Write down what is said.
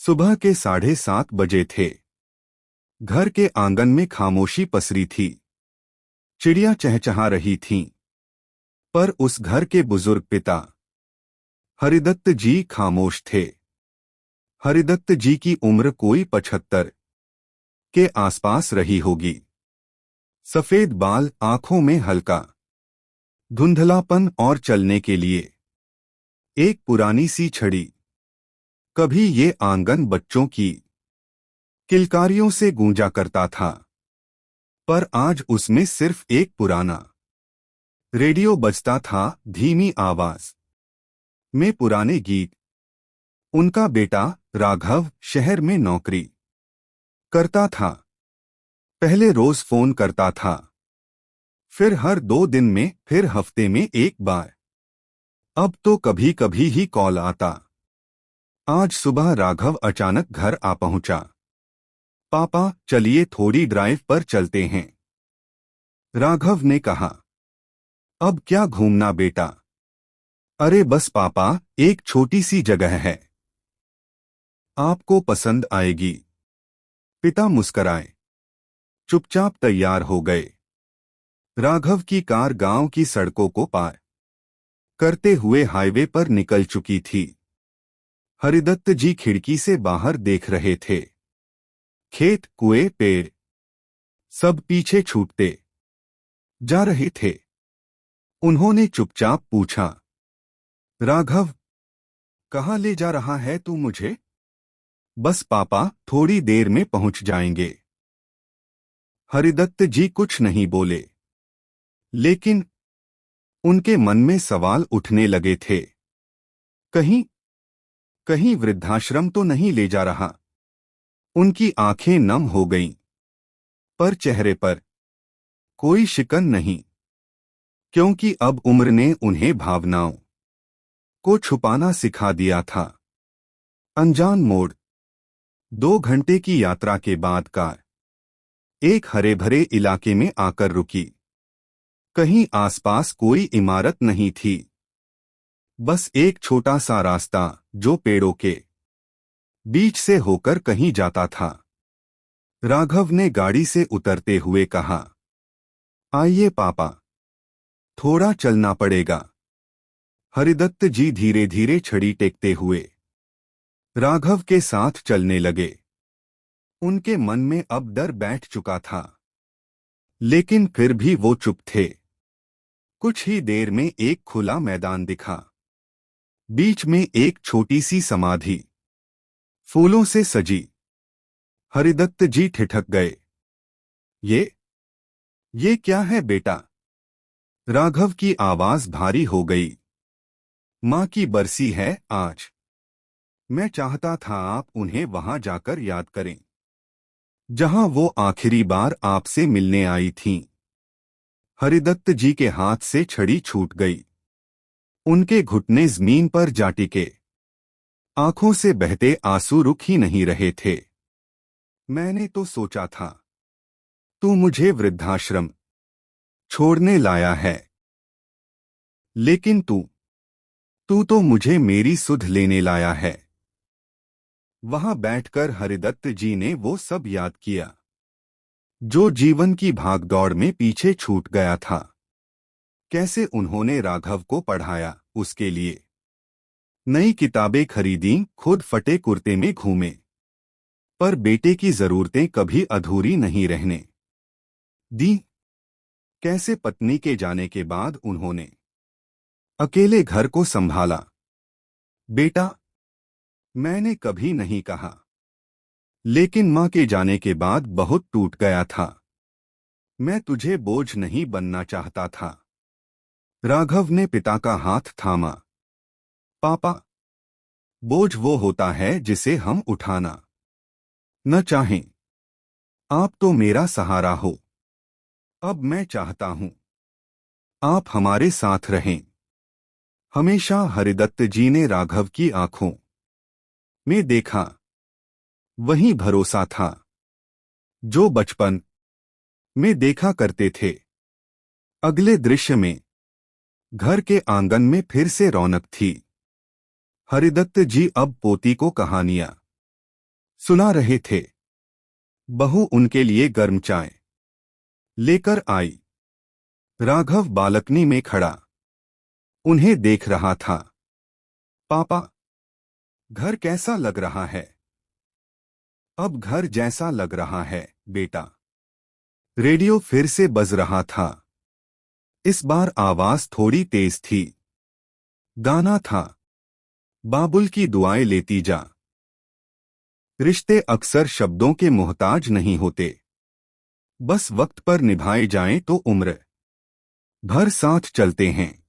सुबह के 7:30 बजे थे। घर के आंगन में खामोशी पसरी थी। चिड़िया चहचहा रही थीं, पर उस घर के बुजुर्ग पिता हरिदत्त जी खामोश थे। हरिदत्त जी की उम्र कोई 75 के आसपास रही होगी। सफेद बाल, आंखों में हल्का धुंधलापन और चलने के लिए एक पुरानी सी छड़ी। कभी ये आंगन बच्चों की किलकारियों से गूंजा करता था, पर आज उसमें सिर्फ एक पुराना रेडियो बजता था, धीमी आवाज में पुराने गीत। उनका बेटा राघव शहर में नौकरी करता था। पहले रोज फोन करता था, फिर हर 2 दिन में, फिर हफ्ते में एक बार। अब तो कभी कभी ही कॉल आता। आज सुबह राघव अचानक घर आ पहुंचा। पापा, चलिए थोड़ी ड्राइव पर चलते हैं, राघव ने कहा। अब क्या घूमना बेटा? अरे बस पापा, एक छोटी सी जगह है, आपको पसंद आएगी। पिता मुस्कराए, चुपचाप तैयार हो गए। राघव की कार गांव की सड़कों को पार करते हुए हाईवे पर निकल चुकी थी। हरिदत्त जी खिड़की से बाहर देख रहे थे। खेत, कुएं, पेड़ सब पीछे छूटते जा रहे थे। उन्होंने चुपचाप पूछा, राघव, कहाँ ले जा रहा है तू मुझे? बस पापा, थोड़ी देर में पहुंच जाएंगे। हरिदत्त जी कुछ नहीं बोले, लेकिन उनके मन में सवाल उठने लगे थे। कहीं कहीं वृद्धाश्रम तो नहीं ले जा रहा? उनकी आंखें नम हो गईं, पर चेहरे पर कोई शिकन नहीं, क्योंकि अब उम्र ने उन्हें भावनाओं को छुपाना सिखा दिया था। अनजान मोड़। 2 घंटे की यात्रा के बाद कार एक हरे भरे इलाके में आकर रुकी। कहीं आसपास कोई इमारत नहीं थी, बस एक छोटा सा रास्ता जो पेड़ों के बीच से होकर कहीं जाता था। राघव ने गाड़ी से उतरते हुए कहा, आइए पापा, थोड़ा चलना पड़ेगा। हरिदत्त जी धीरे धीरे छड़ी टेकते हुए राघव के साथ चलने लगे। उनके मन में अब डर बैठ चुका था, लेकिन फिर भी वो चुप थे। कुछ ही देर में एक खुला मैदान दिखा। बीच में एक छोटी सी समाधि, फूलों से सजी। हरिदत्त जी ठिठक गए। ये क्या है बेटा? राघव की आवाज भारी हो गई। माँ की बरसी है आज। मैं चाहता था आप उन्हें वहां जाकर याद करें, जहां वो आखिरी बार आपसे मिलने आई थीं। हरिदत्त जी के हाथ से छड़ी छूट गई। उनके घुटने जमीन पर जा टिके। आंखों से बहते आंसू रुक ही नहीं रहे थे। मैंने तो सोचा था तू मुझे वृद्धाश्रम छोड़ने लाया है, लेकिन तू तो मुझे मेरी सुध लेने लाया है। वहां बैठकर हरिदत्त जी ने वो सब याद किया जो जीवन की भागदौड़ में पीछे छूट गया था। कैसे उन्होंने राघव को पढ़ाया, उसके लिए नई किताबें खरीदी, खुद फटे कुर्ते में घूमे, पर बेटे की जरूरतें कभी अधूरी नहीं रहने दी। कैसे पत्नी के जाने के बाद उन्होंने अकेले घर को संभाला। बेटा, मैंने कभी नहीं कहा, लेकिन मां के जाने के बाद बहुत टूट गया था। मैं तुझे बोझ नहीं बनना चाहता था। राघव ने पिता का हाथ थामा। पापा, बोझ वो होता है जिसे हम उठाना न चाहें। आप तो मेरा सहारा हो। अब मैं चाहता हूं आप हमारे साथ रहें हमेशा। हरिदत्त जी ने राघव की आंखों में देखा वही भरोसा था जो बचपन में देखा करते थे। अगले दृश्य में घर के आंगन में फिर से रौनक थी। हरिदत्त जी अब पोती को कहानियां सुला रहे थे। बहू उनके लिए गर्म चाय लेकर आई। राघव बालकनी में खड़ा उन्हें देख रहा था। पापा, घर कैसा लग रहा है? अब घर जैसा लग रहा है, बेटा। रेडियो फिर से बज रहा था। इस बार आवाज थोड़ी तेज थी। गाना था, बाबुल की दुआएं लेती जा। रिश्ते अक्सर शब्दों के मोहताज नहीं होते, बस वक्त पर निभाए जाएं तो उम्र भर साथ चलते हैं।